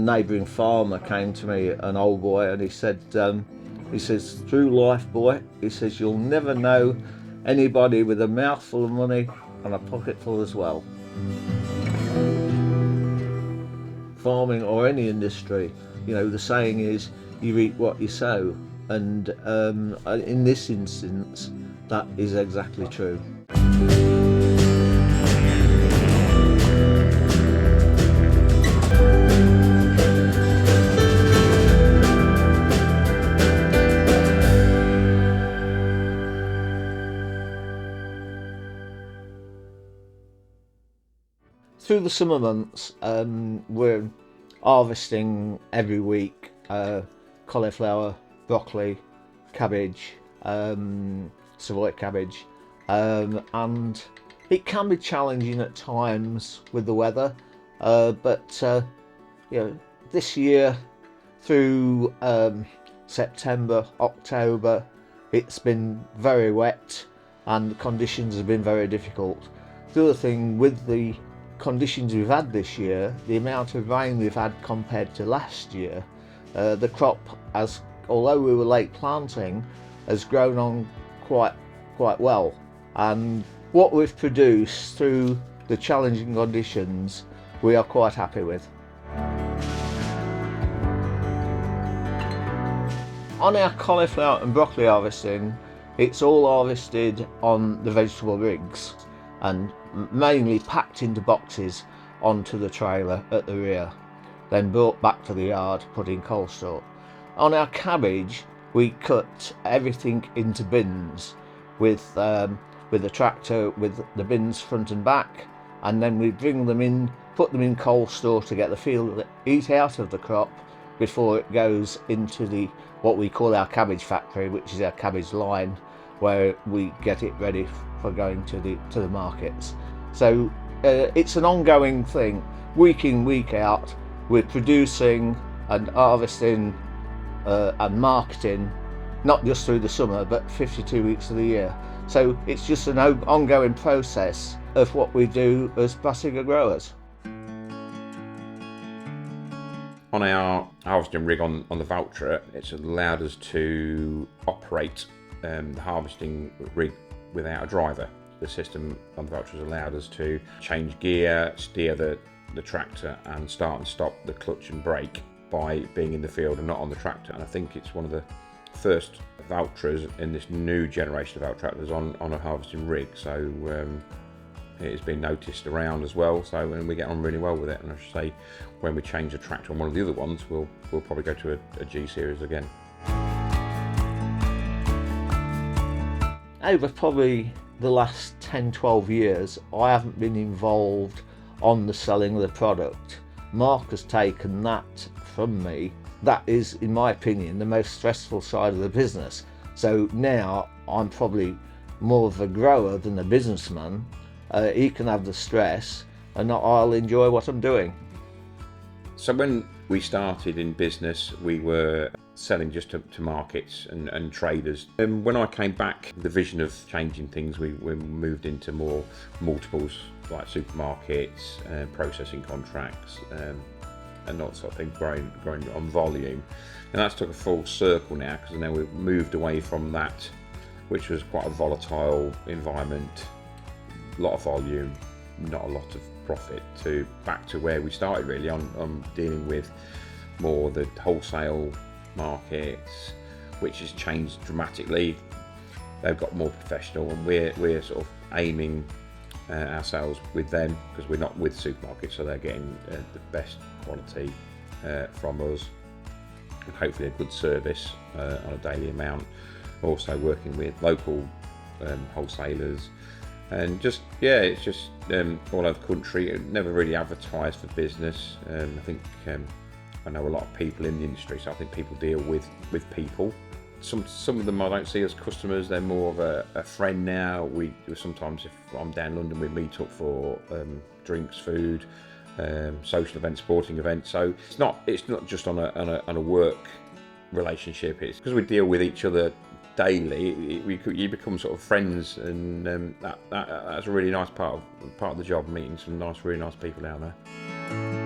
neighbouring farmer came to me, an old boy, and he said, he says, through life, boy, he says, you'll never know anybody with a mouthful of money and a pocketful as well. Farming or any industry, you know, the saying is, you reap what you sow. And in this instance, that is exactly true. Through the summer months, we're harvesting every week cauliflower, broccoli, cabbage, Savoy cabbage, and it can be challenging at times with the weather, but you know, this year through September, October, it's been very wet and the conditions have been very difficult. The other thing with the conditions we've had this year, the amount of rain we've had compared to last year, the crop has, although we were late planting, has grown on quite well, and what we've produced through the challenging conditions we are quite happy with. On our cauliflower and broccoli harvesting, it's all harvested on the vegetable rigs and mainly packed into boxes onto the trailer at the rear, then brought back to the yard, put in cold store. On our cabbage, we cut everything into bins with a tractor with the bins front and back, and then we bring them in, put them in cold store to get the field eat out of the crop before it goes into the what we call our cabbage factory, which is our cabbage line, where we get it ready for going to the markets. So it's an ongoing thing, week in, week out. We're producing and harvesting and marketing, not just through the summer, but 52 weeks of the year. So it's just an ongoing process of what we do as brassica growers. On our harvesting rig on the Valtra, it's allowed us to operate the harvesting rig without a driver. The system on the Valtra has allowed us to change gear, steer the tractor, and start and stop the clutch and brake by being in the field and not on the tractor. And I think it's one of the first Valtras in this new generation of Valtra tractors on a harvesting rig. So it has been noticed around as well. So and we get on really well with it. And I should say, when we change the tractor on one of the other ones, we'll probably go to a G series again. Over probably the last 10-12 years, I haven't been involved on the selling of the product. Mark has taken that from me. That is, in my opinion, the most stressful side of the business. So now I'm probably more of a grower than a businessman. He can have the stress and I'll enjoy what I'm doing. So when we started in business, we were selling just to markets and traders. And when I came back, the vision of changing things, we moved into more multiples like supermarkets, processing contracts, and that sort of thing, growing on volume. And that's took a full circle now, because now we've moved away from that, which was quite a volatile environment, a lot of volume, not a lot of profit, to back to where we started really on dealing with more the wholesale markets, which has changed dramatically. They've got more professional, and we're sort of aiming ourselves with them, because we're not with supermarkets, so they're getting the best quality from us, and hopefully a good service on a daily amount. Also working with local wholesalers, and just it's just all over the country. Never really advertised for business. I think I know a lot of people in the industry, so I think people deal with people. Some of them I don't see as customers, they're more of a friend now. We sometimes, if I'm down London, we meet up for drinks, food, social events, sporting events. So it's not just on a work relationship. It's because we deal with each other daily. You become sort of friends, and that's a really nice part of the job, meeting some really nice people down there.